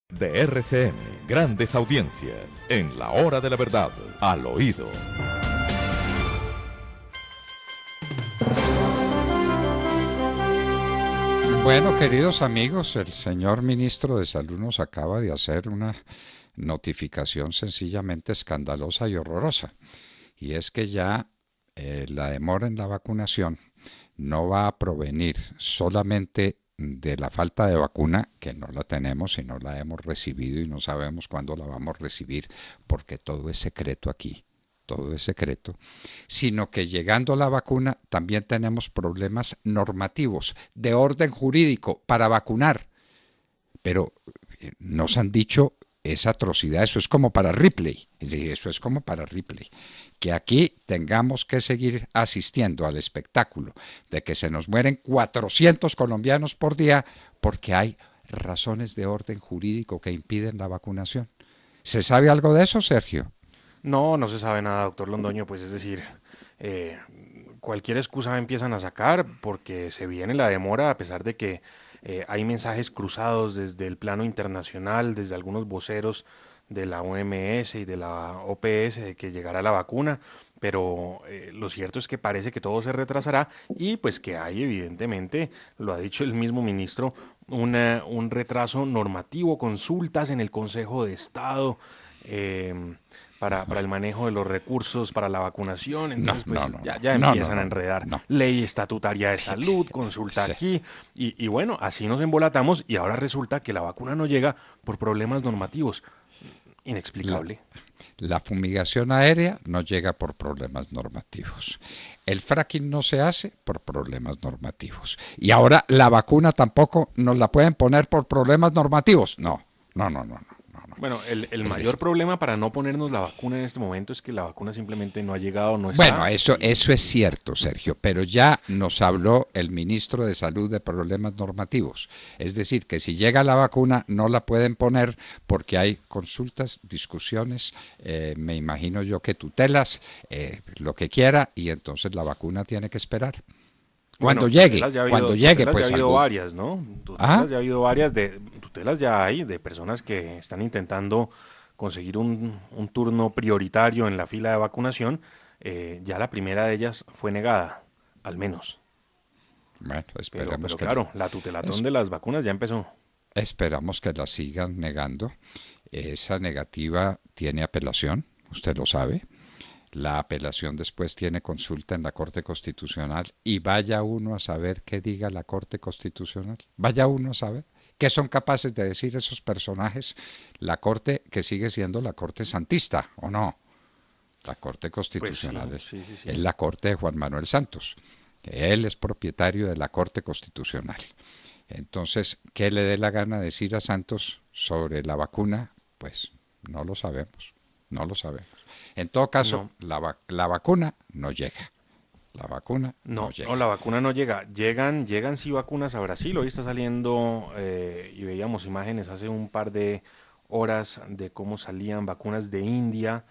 De RCN, grandes audiencias, en la hora de la verdad, al oído. Bueno, queridos amigos, el señor ministro de Salud nos acaba de hacer una notificación sencillamente escandalosa y horrorosa. Y es que ya la demora en la vacunación no va a provenir solamente de la falta de vacuna, que no la tenemos y no la hemos recibido y no sabemos cuándo la vamos a recibir, porque todo es secreto aquí, todo es secreto, sino que llegando la vacuna también tenemos problemas normativos de orden jurídico para vacunar. Pero nos han dicho esa atrocidad, eso es como para Ripley, eso es como para Ripley, que aquí tengamos que seguir asistiendo al espectáculo de que se nos mueren 400 colombianos por día porque hay razones de orden jurídico que impiden la vacunación. ¿Se sabe algo de eso, Sergio? No, no se sabe nada, doctor Londoño, pues es decir, eh, cualquier excusa empiezan a sacar porque se viene la demora a pesar de que hay mensajes cruzados desde el plano internacional, desde algunos voceros de la OMS y de la OPS de que llegará la vacuna, pero lo cierto es que parece que todo se retrasará y pues que hay evidentemente, lo ha dicho el mismo ministro, un retraso normativo, consultas en el Consejo de Estado. eh, para el manejo de los recursos para la vacunación, No, entonces no, pues no, ya, no, ya no, no, empiezan a no, enredar no. ley estatutaria de salud, consulta Sí. aquí, y bueno, así nos embolatamos y ahora resulta que la vacuna no llega por problemas normativos. La, Inexplicable. la fumigación aérea no llega por problemas normativos. El fracking no se hace por problemas normativos. Y ahora la vacuna tampoco nos la pueden poner por problemas normativos. No, no, no, no, no, no, no. Bueno, el Es mayor decir, problema para no ponernos la vacuna en este momento es que la vacuna simplemente no ha llegado, no bueno, está. eso es cierto, Sergio, pero ya nos habló el ministro de Salud de problemas normativos. Es decir, que si llega la vacuna no la pueden poner porque hay consultas, discusiones, me imagino yo que tutelas, lo que quiera, y entonces la vacuna tiene que esperar. Bueno, Cuando llegue, tutelas ya ha pues habido algún... varias, ¿no? ¿Ah? Tutelas ya ha habido varias, tutelas ya hay de personas que están intentando conseguir un turno prioritario en la fila de vacunación. Ya la primera de ellas fue negada, al menos. Bueno, Pero claro, la tutelatón es- de las vacunas ya empezó. esperamos que la sigan negando. Esa negativa tiene apelación, usted lo sabe. La apelación después tiene consulta en la Corte Constitucional y vaya uno a saber qué diga la Corte Constitucional. Vaya uno a saber qué son capaces de decir esos personajes. La Corte que sigue siendo la Corte Santista, ¿o no? La Corte Pues sí, Constitucional sí, sí, es sí. la Corte de Juan Manuel Santos. Él es propietario de la Corte Constitucional. Entonces, ¿qué le dé la gana decir a Santos sobre la vacuna? Pues no lo sabemos, no lo sabemos. En todo caso, No, la vacuna no llega, la vacuna no no, no, llega. la vacuna no llega. Llegan sí vacunas a Brasil. Hoy está saliendo y veíamos imágenes hace un par de horas de cómo salían vacunas de India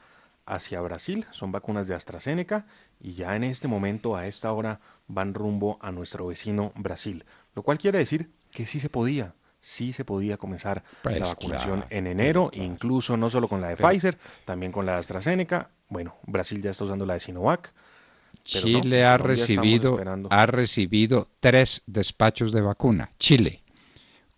hacia Brasil. Son vacunas de AstraZeneca y ya en este momento, a esta hora, van rumbo a nuestro vecino Brasil. Lo cual quiere decir que sí se podía comenzar la Pues vacunación claro, en pero enero, claro, incluso no solo con la de pero Pfizer, también con la de AstraZeneca. Bueno, Brasil ya está usando la de Sinovac. Pero no, Chile en Colombia estamos esperando. ha recibido 3 despachos de vacuna. Chile,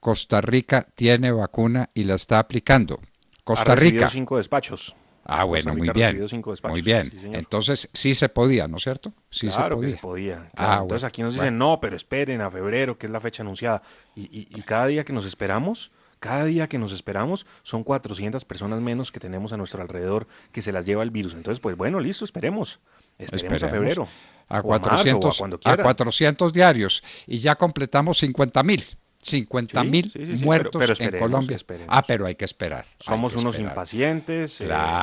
Costa Rica tiene vacuna y la está aplicando. Ha Costa recibido Rica, 5 despachos. ah Costa bueno, muy Rica ha bien, recibido cinco muy despachos. bien. Sí, señor. Entonces sí se podía, ¿no es cierto? Sí se Claro que se podía. podía. Ah Claro. Entonces bueno, aquí nos bueno. dicen, no, pero esperen a febrero, que es la fecha anunciada. Y cada día que nos esperamos, cada día que nos esperamos, son 400 personas menos que tenemos a nuestro alrededor que se las lleva el virus. Entonces, pues bueno, listo, esperemos. Esperemos a Esperemos febrero. a O a marzo, o a 400, cuando a quiera. 400 diarios y ya completamos 50.000. 50 Sí, mil sí, sí, sí, pero muertos en esperemos, Colombia. Ah, esperemos. pero hay que Somos unos esperar. impacientes,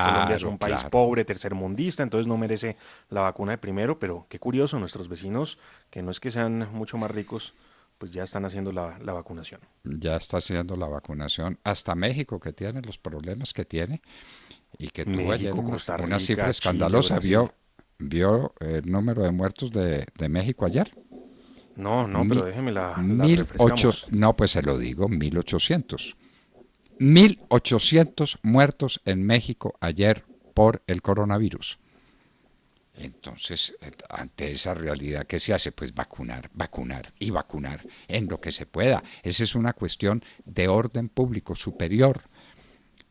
Colombia es Claro, un país claro. pobre, tercermundista, entonces no merece la vacuna de primero, pero qué curioso, nuestros vecinos, que no es que sean mucho más ricos, pues ya están haciendo la vacunación. Ya está haciendo la vacunación. Hasta México, que tiene los problemas que tiene y que tuvo ayer México, Costa una cifra Rica, Chile, escandalosa. Brasil. ¿Vio el número de muertos de México ayer? No, no, pero Mi, déjeme la mil ocho, refrescamos. no, pues se lo digo, 1800. 1.800 muertos en México ayer por el coronavirus. Entonces, ante esa realidad, ¿qué se hace? Pues vacunar, vacunar y vacunar en lo que se pueda. Esa es una cuestión de orden público superior.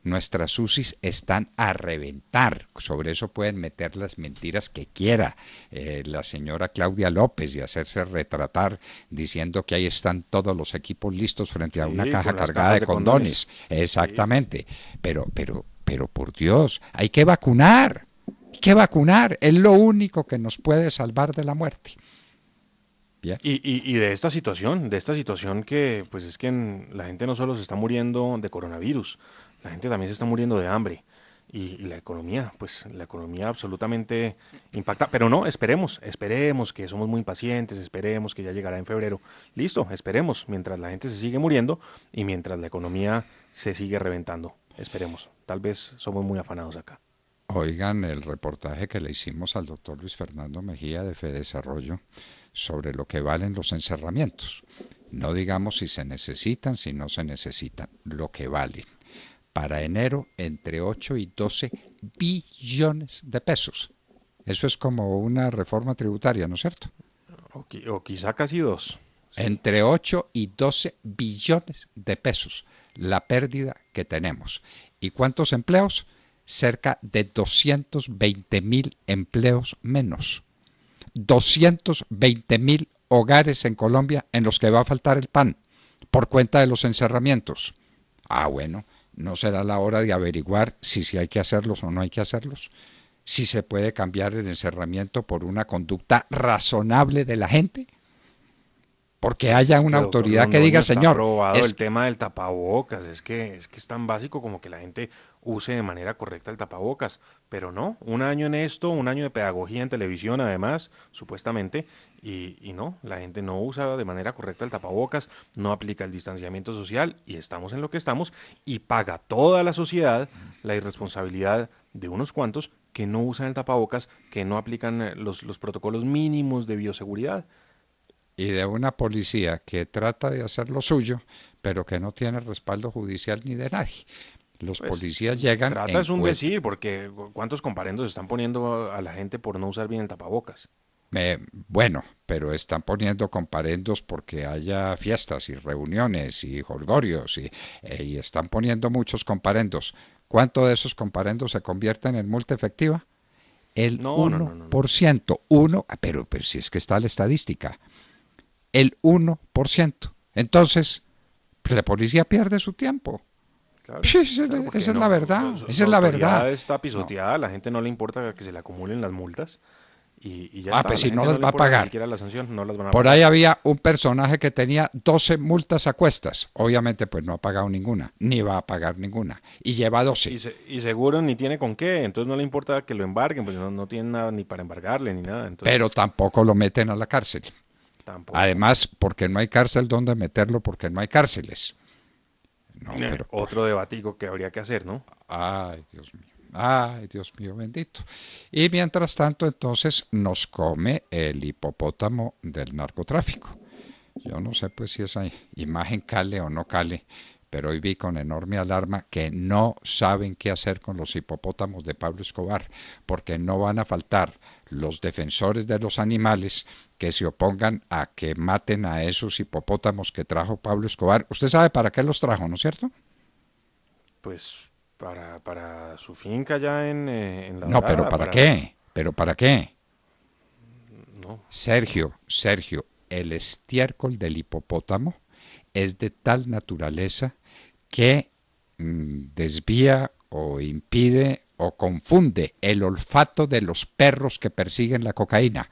Nuestras UCIs están a reventar. Sobre eso pueden meter las mentiras que quiera la señora Claudia López y hacerse retratar diciendo que ahí están todos los equipos listos frente a una caja cargada de condones. Exactamente. Sí. Pero por Dios, hay que vacunar. Hay que vacunar. Es lo único que nos puede salvar de la muerte. Bien. Y de esta situación que pues es que la gente no solo se está muriendo de coronavirus, la gente también se está muriendo de hambre. Y la economía, pues la economía absolutamente impacta. Pero no, esperemos que somos muy impacientes, esperemos que ya llegará en febrero. Listo, esperemos, mientras la gente se sigue muriendo y mientras la economía se sigue reventando. Esperemos, tal vez somos muy afanados acá. Oigan el reportaje que le hicimos al doctor Luis Fernando Mejía de Fedesarrollo sobre lo que valen los encerramientos. No digamos si se necesitan, si no se necesitan, lo que valen. Para enero, entre 8 y 12 billones de pesos. Eso es como una reforma tributaria, ¿no es cierto? O quizá casi 2. Sí. Entre 8 y 12 billones de pesos, la pérdida que tenemos. ¿Y cuántos empleos? Cerca de 220,000 empleos menos. 220,000 hogares en Colombia en los que va a faltar el pan por cuenta de los encerramientos. Ah, bueno, ¿no será la hora de averiguar si hay que hacerlos o no hay que hacerlos? Si se puede cambiar el encerramiento por una conducta razonable de la gente. Porque haya una autoridad que diga, señor, el tema del tapabocas, es que es tan básico como que la gente use de manera correcta el tapabocas, pero no, un año en esto, un año de pedagogía en televisión además, supuestamente, y no, la gente no usa de manera correcta el tapabocas, no aplica el distanciamiento social y estamos en lo que estamos y paga toda la sociedad la irresponsabilidad de unos cuantos que no usan el tapabocas, que no aplican los protocolos mínimos de bioseguridad. Y de una policía que trata de hacer lo suyo, pero que no tiene respaldo judicial ni de nadie. Los policías llegan... Trata es un decir, porque ¿cuántos comparendos están poniendo a la gente por no usar bien el tapabocas? Bueno, pero están poniendo comparendos porque haya fiestas y reuniones y jolgorios y están poniendo muchos comparendos. ¿Cuánto de esos comparendos se convierten en multa efectiva? El 1%. Pero si es que está la estadística. El 1%. Entonces, la policía pierde su tiempo. Claro, esa es la verdad. Esa es la verdad. Está pisoteada, a la gente no le importa que se le acumulen las multas. Y ya está. Pues si no las va a pagar. Ni siquiera la sanción, no las van a Por pagar. ahí había un personaje que tenía 12 multas a cuestas. Obviamente, pues no ha pagado ninguna, ni va a pagar ninguna. Y lleva 12. Y seguro ni tiene con qué. Entonces no le importa que lo embarguen, pues no tienen nada ni para embargarle ni nada. Entonces, pero tampoco lo meten a la cárcel. Tampoco. Además, porque no hay cárcel donde meterlo, porque no hay cárceles. No, pero, otro debatico que habría que hacer, ¿no? Ay, Dios mío bendito. Y mientras tanto, entonces, nos come el hipopótamo del narcotráfico. Yo no sé pues si esa imagen cale o no cale, pero hoy vi con enorme alarma que no saben qué hacer con los hipopótamos de Pablo Escobar, porque no van a faltar los defensores de los animales que se opongan a que maten a esos hipopótamos que trajo Pablo Escobar. Usted sabe para qué los trajo, ¿no es cierto? Pues para su finca ya en la No, pero ¿para qué? ¿Pero para qué? No. Sergio, el estiércol del hipopótamo es de tal naturaleza que desvía o impide o confunde el olfato de los perros que persiguen la cocaína.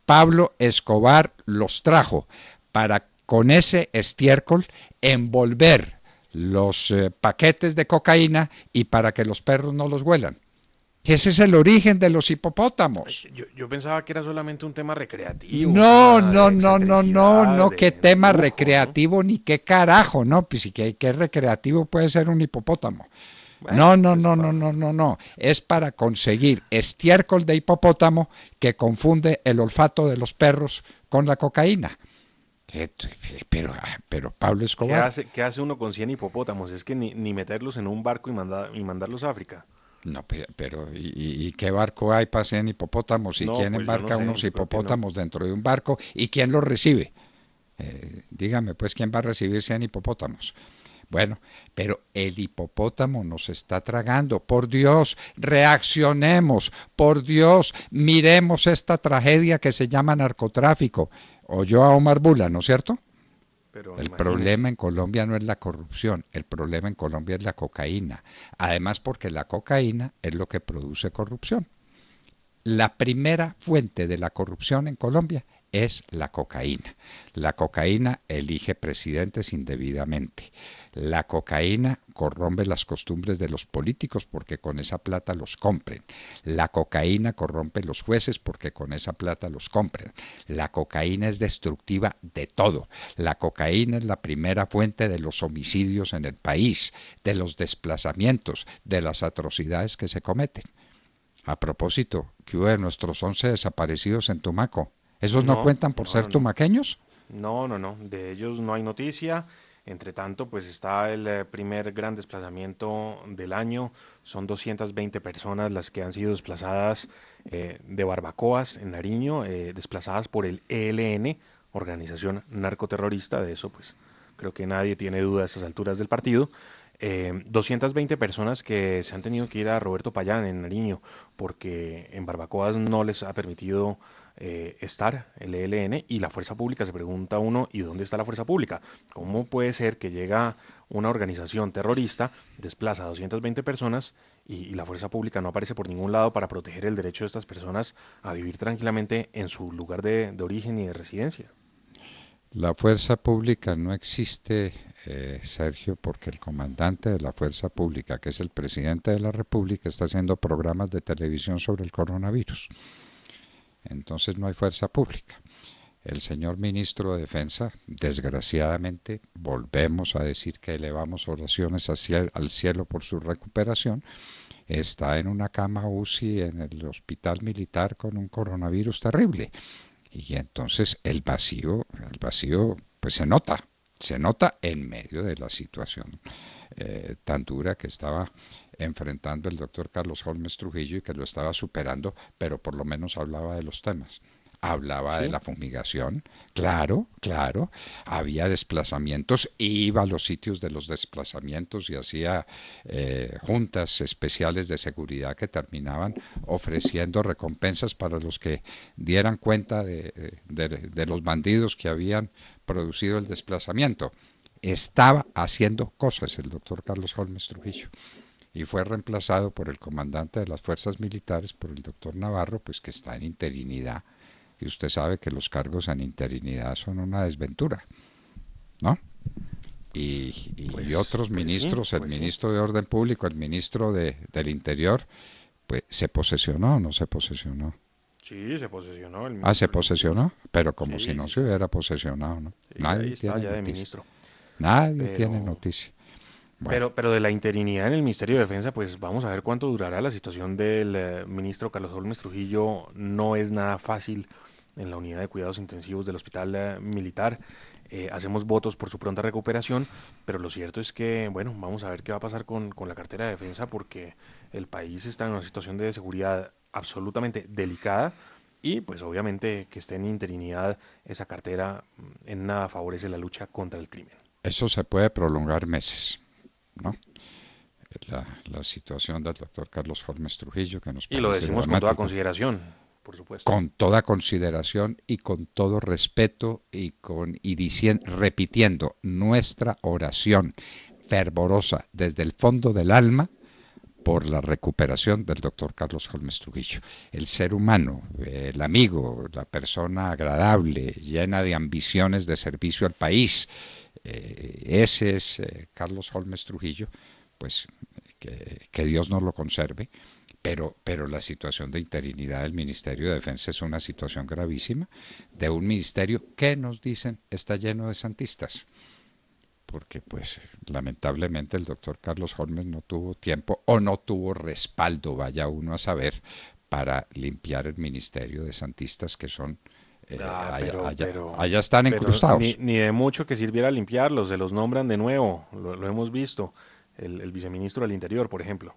Pablo Escobar los trajo para con ese estiércol envolver los paquetes de cocaína y para que los perros no los huelan. Ese es el origen de los hipopótamos. Yo pensaba que era solamente un tema recreativo. No, qué tema lujo, recreativo, ¿no? Ni qué carajo, no, pues si qué recreativo puede ser un hipopótamo. Bueno, no. Es para conseguir estiércol de hipopótamo que confunde el olfato de los perros con la cocaína. ¿Qué? Pero Pablo ¿Qué Escobar. hace, qué hace uno con 100 hipopótamos? Es que ni meterlos en un barco y mandarlos a África. No, pero ¿y qué barco hay para 100 hipopótamos? ¿Y No, quién pues yo no embarca sé, unos yo creo que no. hipopótamos dentro de un barco? ¿Y quién los recibe? Dígame, pues, ¿quién va a recibir 100 hipopótamos? Bueno, pero el hipopótamo nos está tragando. Por Dios, reaccionemos. Por Dios, miremos esta tragedia que se llama narcotráfico. Oyó a Omar Bula, ¿no es cierto? Pero El imagínese. problema en Colombia no es la corrupción, el problema en Colombia es la cocaína. Además, porque la cocaína es lo que produce corrupción. La primera fuente de la corrupción en Colombia es la cocaína. La cocaína elige presidentes indebidamente. La cocaína corrompe las costumbres de los políticos porque con esa plata los compren. La cocaína corrompe los jueces porque con esa plata los compren. La cocaína es destructiva de todo. La cocaína es la primera fuente de los homicidios en el país, de los desplazamientos, de las atrocidades que se cometen. A propósito, ¿qué hubo de nuestros 11 desaparecidos en Tumaco? ¿Esos no No, cuentan por no, ser no, no. tumaqueños? No, no, no. De ellos no hay noticia. Entre tanto, pues está el primer gran desplazamiento del año. Son 220 personas las que han sido desplazadas de barbacoas en Nariño, desplazadas por el ELN, organización narcoterrorista. De eso, pues creo que nadie tiene duda a estas alturas del partido. 220 personas que se han tenido que ir a Roberto Payán en Nariño porque en Barbacoas no les ha permitido estar el ELN y la fuerza pública. Se pregunta uno, ¿y dónde está la fuerza pública? ¿Cómo puede ser que llega una organización terrorista, desplaza a 220 personas y la fuerza pública no aparece por ningún lado para proteger el derecho de estas personas a vivir tranquilamente en su lugar de origen y de residencia? La fuerza pública no existe, Sergio, porque el comandante de la fuerza pública, que es el presidente de la República, está haciendo programas de televisión sobre el coronavirus. Entonces no hay fuerza pública. El señor ministro de Defensa, desgraciadamente, volvemos a decir que elevamos oraciones al cielo por su recuperación, está en una cama UCI en el hospital militar con un coronavirus terrible. Y entonces el vacío, pues se nota en medio de la situación tan dura que estaba enfrentando el doctor Carlos Holmes Trujillo y que lo estaba superando, pero por lo menos hablaba de los temas. Hablaba de Sí, la fumigación, claro, claro, había desplazamientos, iba a los sitios de los desplazamientos y hacía juntas especiales de seguridad que terminaban ofreciendo recompensas para los que dieran cuenta de los bandidos que habían producido el desplazamiento. Estaba haciendo cosas el doctor Carlos Holmes Trujillo y fue reemplazado por el comandante de las fuerzas militares, por el doctor Navarro, pues que está en interinidad. Y usted sabe que los cargos en interinidad son una desventura, ¿no? Y otros pues sí, ministros, el pues sí. ministro de Orden Público, el ministro del Interior, pues se posesionó o no se posesionó. Sí, se posesionó el Ah, se ministro del Interior. posesionó, pero como si Sí, no sí, se sí. hubiera posesionado, ¿no? Y ahí Nadie está tiene ya de noticia. ministro. Nadie tiene Pero, noticia. Bueno, pero de la interinidad en el Ministerio de Defensa, pues vamos a ver cuánto durará la situación del ministro Carlos Holmes Trujillo. No es nada fácil en la unidad de cuidados intensivos del Hospital Militar. Hacemos votos por su pronta recuperación, pero lo cierto es que, bueno, vamos a ver qué va a pasar con la cartera de defensa porque el país está en una situación de seguridad absolutamente delicada y pues obviamente que esté en interinidad esa cartera en nada favorece la lucha contra el crimen. eso se puede prolongar meses, ¿no? La situación del doctor Carlos Holmes Trujillo, que nos Y lo parece decimos con toda dramática, consideración, por supuesto. con toda consideración y con todo respeto repitiendo nuestra oración fervorosa desde el fondo del alma por la recuperación del doctor Carlos Holmes Trujillo. El ser humano, el amigo, la persona agradable, llena de ambiciones de servicio al país, ese es Carlos Holmes Trujillo, pues que Dios nos lo conserve, pero la situación de interinidad del Ministerio de Defensa es una situación gravísima, de un ministerio que nos dicen está lleno de santistas, porque pues lamentablemente el doctor Carlos Holmes no tuvo tiempo o no tuvo respaldo, vaya uno a saber, para limpiar el ministerio de santistas que son Allá están pero incrustados. ni de mucho que sirviera limpiarlos, se los nombran de nuevo, lo hemos visto. El viceministro del Interior, por ejemplo,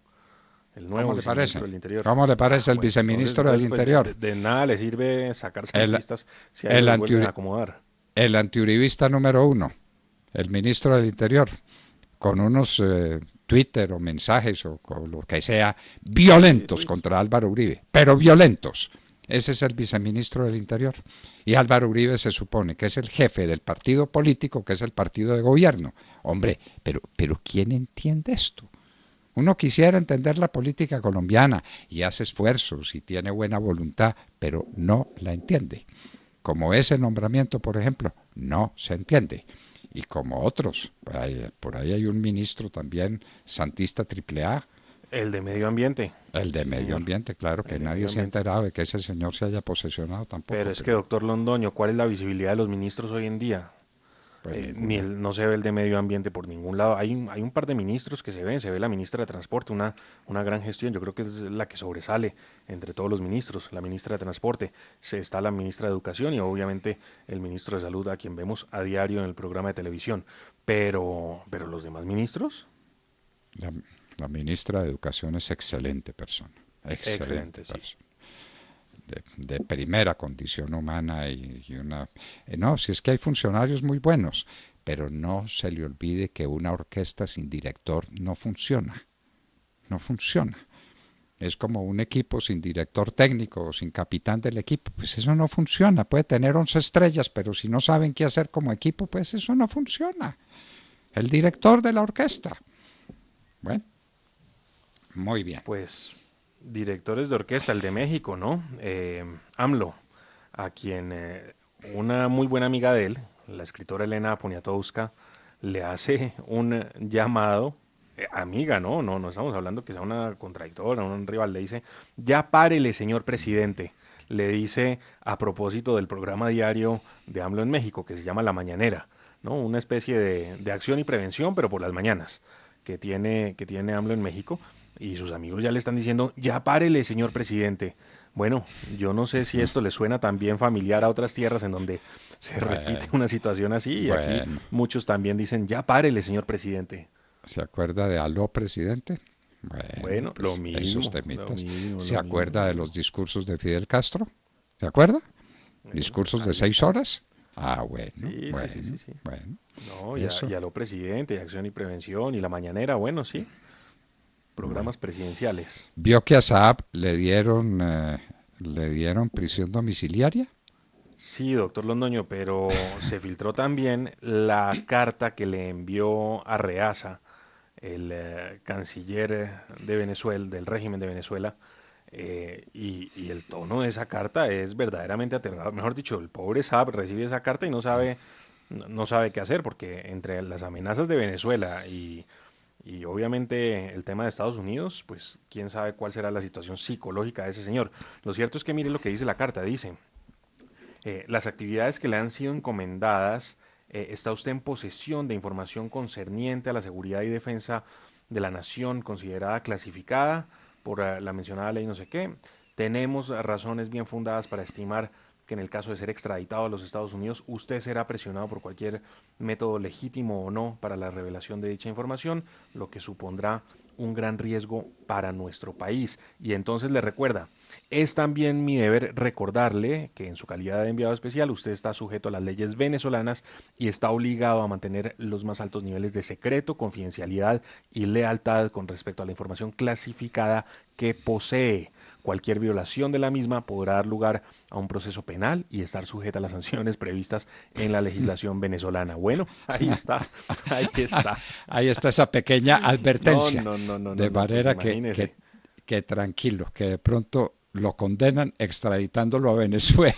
el ¿Cómo nuevo le viceministro parece? del Interior. ¿Cómo le Ah, parece el bueno, viceministro del pues Interior? de nada le sirve sacar El, santistas si ahí el, los vuelven a antiuri- acomodar. el antiuribista número uno, el ministro del Interior, con unos Twitter o mensajes o lo que sea, Sí, violentos tweets. contra Álvaro Uribe, pero violentos. Ese es el viceministro del Interior. Y Álvaro Uribe se supone que es el jefe del partido político, que es el partido de gobierno. Hombre, pero ¿quién entiende esto? Uno quisiera entender la política colombiana y hace esfuerzos y tiene buena voluntad, pero no la entiende. Como ese nombramiento, por ejemplo, no se entiende. Y como otros, por ahí hay un ministro también, Santista Triple A, El de medio ambiente, el de sí medio señor, ambiente, claro que el de nadie medio se ha ambiente. enterado de que ese señor se haya posesionado Pero tampoco, es que, pero doctor Londoño, ¿cuál es la visibilidad de los ministros hoy en día? pues Ni ninguna. no se ve el de medio ambiente por ningún lado. Hay un par de ministros que se ve la ministra de Transporte, una gran gestión, yo creo que es la que sobresale entre todos los ministros, la ministra de Transporte, está la ministra de Educación y obviamente el ministro de Salud, a quien vemos a diario en el programa de televisión. Pero los demás ministros, La, la ministra de Educación es excelente persona, excelente excelente, sí. persona. De primera condición humana y una... no, si es que hay funcionarios muy buenos, pero no se le olvide que una orquesta sin director no funciona, no funciona. Es como un equipo sin director técnico o sin capitán del equipo, pues eso no funciona. Puede tener 11 estrellas, pero si no saben qué hacer como equipo, pues eso no funciona. El director de la orquesta. Bueno, muy bien. Pues directores de orquesta, el de México, ¿no? AMLO, a quien una muy buena amiga de él, la escritora Elena Poniatowska, le hace un llamado, amiga, ¿no? No estamos hablando que sea una contradictora, un rival, le dice, ya párele, señor presidente, le dice a propósito del programa diario de AMLO en México, que se llama La Mañanera, ¿no? Una especie de acción y prevención, pero por las mañanas, que tiene AMLO en México, y sus amigos ya le están diciendo, ya párele, señor presidente. Bueno, yo no sé si esto le suena también familiar a otras tierras en donde se repite Bueno, una situación así, y aquí bueno. muchos también dicen, ya párele, señor presidente. ¿Se acuerda de Aló, presidente? Bueno, Bueno, pues esos lo temitas. mismo, ¿Se lo mismo, lo acuerda de mismo. los discursos de Fidel Castro? ¿Se acuerda? Bueno, ¿Discursos de ahí 6 está. horas? Ah, bueno, Sí, sí, sí, sí, bueno, sí. bueno. No, Eso, ya lo presidente, y acción y prevención, y la mañanera, bueno, sí, bueno. programas presidenciales. ¿Vio que a Saab le dieron prisión domiciliaria? Sí, doctor Londoño, pero se filtró también la carta que le envió a Reaza, el canciller de Venezuela, del régimen de Venezuela, y el tono de esa carta es verdaderamente aterrador. Mejor dicho, el pobre Saab recibe esa carta y no sabe qué hacer, porque entre las amenazas de Venezuela y obviamente el tema de Estados Unidos, pues quién sabe cuál será la situación psicológica de ese señor. Lo cierto es que mire lo que dice la carta, dice... las actividades que le han sido encomendadas, está usted en posesión de información concerniente a la seguridad y defensa de la nación considerada clasificada por la mencionada ley no sé qué. Tenemos razones bien fundadas para estimar que en el caso de ser extraditado a los Estados Unidos, usted será presionado por cualquier método legítimo o no para la revelación de dicha información, lo que supondrá un gran riesgo para nuestro país. Y entonces le recuerda, es también mi deber recordarle que en su calidad de enviado especial usted está sujeto a las leyes venezolanas y está obligado a mantener los más altos niveles de secreto, confidencialidad y lealtad con respecto a la información clasificada que posee. Cualquier violación de la misma podrá dar lugar a un proceso penal y estar sujeta a las sanciones previstas en la legislación venezolana. Bueno, ahí está, ahí está. Ahí está esa pequeña No, advertencia. no, no, no, no, De no, pues manera imagínese. que tranquilo, que de pronto lo condenan extraditándolo a Venezuela.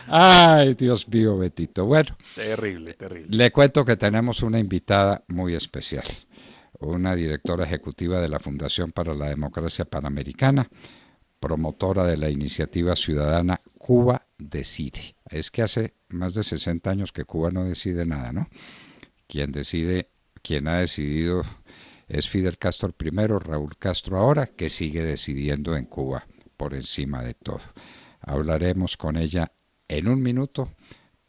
Ay, Dios mío, Betito. Bueno, Terrible, terrible. le cuento que tenemos una invitada muy especial, una directora ejecutiva de la Fundación para la Democracia Panamericana, promotora de la iniciativa ciudadana Cuba Decide. Es que hace más de 60 años que Cuba no decide nada, ¿no? Quien decide, quien ha decidido es Fidel Castro primero, Raúl Castro ahora, que sigue decidiendo en Cuba por encima de todo. Hablaremos con ella en un minuto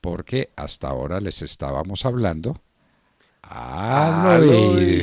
porque hasta ahora les estábamos hablando al Al oído.